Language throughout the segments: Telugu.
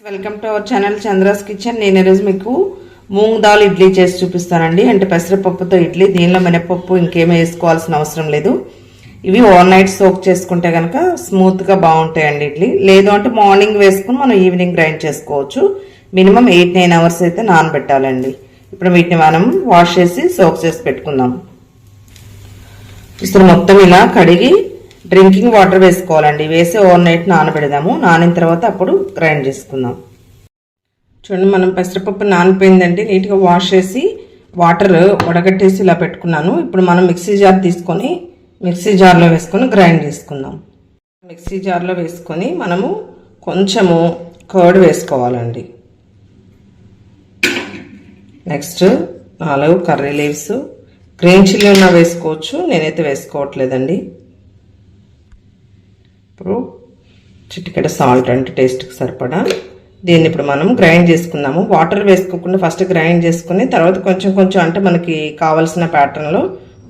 Welcome to our channel Chandra's kitchen. నేను ఈరోజు మీకు మూంగ్ దాల్ ఇడ్లీ చేసి చూపిస్తానండి. అంటే పెసరపప్పుతో ఇడ్లీ. దీనిలో మినపప్పు ఇంకేమీ వేసుకోవాల్సిన అవసరం లేదు. ఇవి ఓవర్ నైట్ సోక్ చేసుకుంటే కనుక స్మూత్గా బాగుంటాయండి ఇడ్లీ. లేదు అంటే మార్నింగ్ వేసుకుని మనం ఈవినింగ్ గ్రైండ్ చేసుకోవచ్చు. మినిమం 8-9 అవర్స్ అయితే నానబెట్టాలండి. ఇప్పుడు వీటిని మనం వాష్ చేసి సోక్ చేసి పెట్టుకుందాం. ఇప్పుడు మొత్తం ఇలా కడిగి డ్రింకింగ్ వాటర్ వేసుకోవాలండి. వేసి ఓవర్ నైట్ నానబెడదాము. నానిన తర్వాత అప్పుడు గ్రైండ్ చేసుకుందాం. చూడండి, మనం పెసరపప్పు నానిపోయిందండి. నీట్గా వాష్ చేసి వాటర్ వడగట్టేసి ఇలా పెట్టుకున్నాను. ఇప్పుడు మనం మిక్సీ జార్ తీసుకొని మిక్సీ జార్లో వేసుకొని గ్రైండ్ చేసుకుందాం. మిక్సీ జార్లో వేసుకొని మనము కొంచెము కర్డ్ వేసుకోవాలండి. Next 4 curry leaves, green chilli ఉన్నా వేసుకోవచ్చు. నేనైతే వేసుకోవట్లేదండి. ఇప్పుడు చిటికెడ సాల్ట్ అంటే టేస్ట్కి సరిపడా. దీన్ని ఇప్పుడు మనం గ్రైండ్ చేసుకుందాము. వాటర్ వేసుకోకుండా ఫస్ట్ గ్రైండ్ చేసుకుని తర్వాత కొంచెం కొంచెం అంటే మనకి కావాల్సిన ప్యాటర్న్లో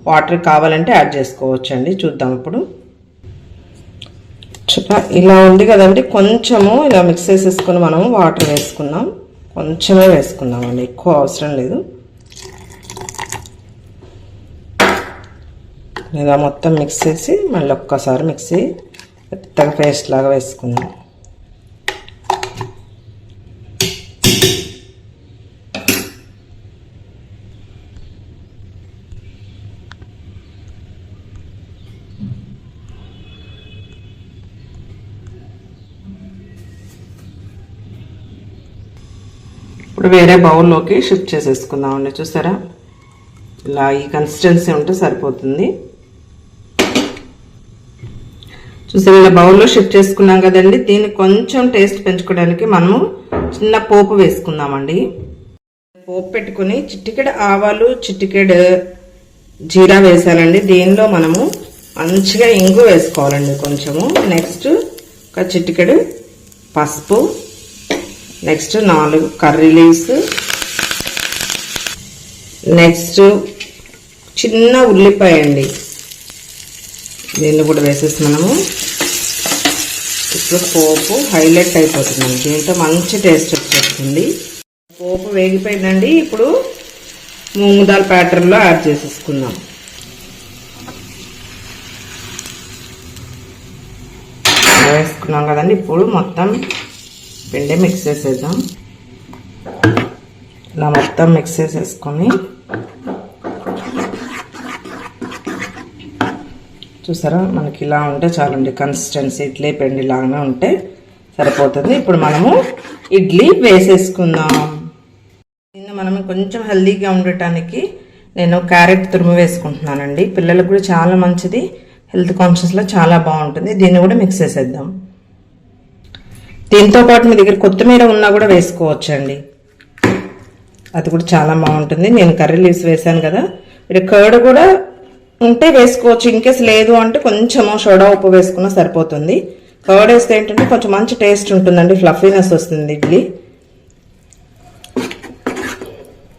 వాటర్ కావాలంటే యాడ్ చేసుకోవచ్చు అండి. చూద్దాం ఇప్పుడు. ఇలా ఉంది కదండి, కొంచెము ఇలా మిక్స్ చేసేసుకుని మనం వాటర్ వేసుకున్నాం. కొంచెమే వేసుకున్నాం అండి, ఎక్కువ అవసరం లేదు. ఇలా మొత్తం మిక్స్ చేసి మళ్ళీ ఒక్కసారి మిక్సీ మెత్తగా పేస్ట్ లాగా వేసుకుందాం. ఇప్పుడు వేరే బౌల్లోకి షిఫ్ట్ చేసేసుకుందాం అండి. చూసారా, ఇలా ఈ కన్సిస్టెన్సీ ఉంటే సరిపోతుంది. చూసారా, ఇలా బౌల్లో షిఫ్ట్ చేసుకున్నాం కదండి. దీన్ని కొంచెం టేస్ట్ పెంచుకోవడానికి మనము చిన్న పోపు వేసుకుందామండి. పోపు పెట్టుకుని చిటికెడు ఆవాలు, చిటికెడు జీరా వేసాలండి. దీనిలో మనము మంచిగా ఇంగు వేసుకోవాలండి కొంచెము. నెక్స్ట్ ఒక చిటికెడు పసుపు, నెక్స్ట్ 4 కర్రీ లీవ్స్, నెక్స్ట్ చిన్న ఉల్లిపాయ అండి. దీన్ని కూడా వేసేసి మనము ఇప్పుడు పోపు హైలైట్ అయిపోతుందండి. దీంతో మంచి టేస్ట్ వచ్చేస్తుంది. పోపు వేగిపోయిందండి. ఇప్పుడు మూంగ్ దాల్ ప్యాటర్న్లో యాడ్ చేసేసుకుందాం. వేసుకున్నాం కదండి. ఇప్పుడు మొత్తం పిండి మిక్స్ చేసేద్దాం. ఇలా మొత్తం మిక్స్ చేసేసుకొని చూసారా, మనకి ఇలా ఉంటే చాలండి. కన్సిస్టెన్సీ ఇడ్లీ పిండి లాగానే ఉంటే సరిపోతుంది. ఇప్పుడు మనము ఇడ్లీ వేసేసుకుందాం. దీన్ని మనం కొంచెం హెల్దీగా ఉండటానికి నేను క్యారెట్ తురుము వేసుకుంటున్నానండి. పిల్లలకు కూడా చాలా మంచిది, హెల్త్ కాన్షియస్లో చాలా బాగుంటుంది. దీన్ని కూడా మిక్స్ చేసేద్దాం. దీంతో పాటు మీ దగ్గర కొత్తిమీర ఉన్నా కూడా వేసుకోవచ్చండి, అది కూడా చాలా బాగుంటుంది. నేను కర్రీ లీవ్స్ వేసాను కదా. మీరు కర్డ్ కూడా ఉంటే వేసుకోవచ్చు. ఇన్కేస్ లేదు అంటే కొంచెము సోడా ఉప్పు వేసుకున్నా సరిపోతుంది. కర్డ్ వేస్తే ఏంటంటే కొంచెం మంచి టేస్ట్ ఉంటుందండి, ఫ్లఫీనెస్ వస్తుంది ఇడ్లీ.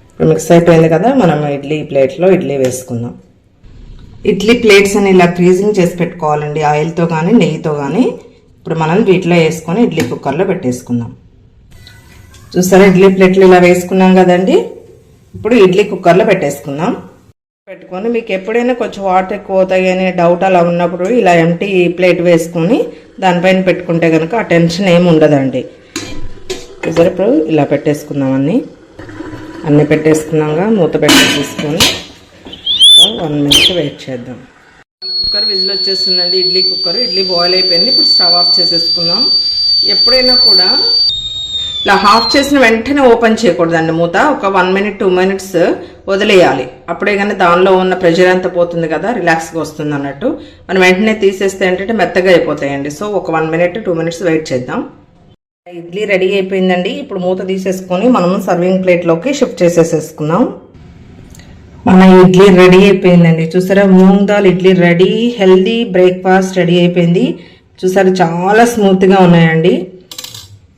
ఇప్పుడు మిక్స్ అయిపోయింది కదా, మనం ఇడ్లీ ప్లేట్లో ఇడ్లీ వేసుకుందాం. ఇడ్లీ ప్లేట్స్ అని ఇలా గ్రీజింగ్ చేసి పెట్టుకోవాలండి, ఆయిల్తో కానీ నెయ్యితో కానీ. ఇప్పుడు మనం వీటిలో వేసుకొని ఇడ్లీ కుక్కర్లో పెట్టేసుకుందాం. చూసారా, ఇడ్లీ ప్లేట్లు ఇలా వేసుకున్నాం కదండి. ఇప్పుడు ఇడ్లీ కుక్కర్లో పెట్టేసుకుందాం. పెట్టుకొని మీకు ఎప్పుడైనా కొంచెం వాటర్ ఎక్కువ అవుతాయి అనే డౌట్ అలా ఉన్నప్పుడు ఇలా ఎంటీ ప్లేట్ వేసుకొని దానిపైన పెట్టుకుంటే కనుక ఆ టెన్షన్ ఏమి ఉండదండి. చూసారా, ఇప్పుడు ఇలా పెట్టేసుకుందాం. అన్నీ పెట్టేసుకున్నాక మూత పెట్టేసుకొని 1 మినిట్ వెయిట్ చేద్దాం. కుక్కర్ విజిల్ వచ్చేస్తుందండి. ఇడ్లీ కుక్కర్ ఇడ్లీ బాయిల్ అయిపోయింది. ఇప్పుడు స్టవ్ ఆఫ్ చేసేసుకుందాం. ఎప్పుడైనా కూడా ఇలా హాఫ్ చేసిన వెంటనే ఓపెన్ చేయకూడదండి మూత. ఒక 1 మినిట్ 2 మినిట్స్ వదిలేయాలి. అప్పుడే కానీ దానిలో ఉన్న ప్రెషర్ అంతా పోతుంది కదా, రిలాక్స్గా వస్తుంది అన్నట్టు. మనం వెంటనే తీసేస్తే ఏంటంటే మెత్తగా అయిపోతాయండి. సో ఒక 1 మినిట్ 2 మినిట్స్ వెయిట్ చేద్దాం. ఇడ్లీ రెడీ అయిపోయిందండి. ఇప్పుడు మూత తీసేసుకొని మనం సర్వింగ్ ప్లేట్లోకి షిఫ్ట్ చేసేసుకుందాం. మన ఇడ్లీ రెడీ అయిపోయిందండి. చూసారా, moong dal idli ready. Healthy breakfast ready అయిపోయింది. చూసారా, చాలా స్మూత్గా ఉన్నాయండి,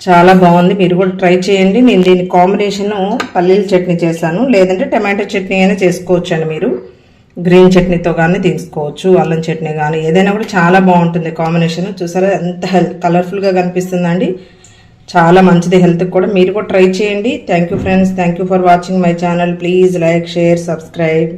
చాలా బాగుంది. మీరు కూడా ట్రై చేయండి. నేను దీని కాంబినేషన్ పల్లీల చట్నీ చేశాను, లేదంటే టమాటో చట్నీ అయినా చేసుకోవచ్చు అండి. మీరు గ్రీన్ చట్నీతో కానీ తీసుకోవచ్చు, అల్లం చట్నీ కానీ ఏదైనా కూడా చాలా బాగుంటుంది కాంబినేషన్. చూసారా ఎంత కలర్ఫుల్గా కనిపిస్తుందండి. చాలా మంచిది హెల్త్కి కూడా. మీరు కూడా ట్రై చేయండి. Thank you friends. Thank you for watching my channel. Please like, share, subscribe.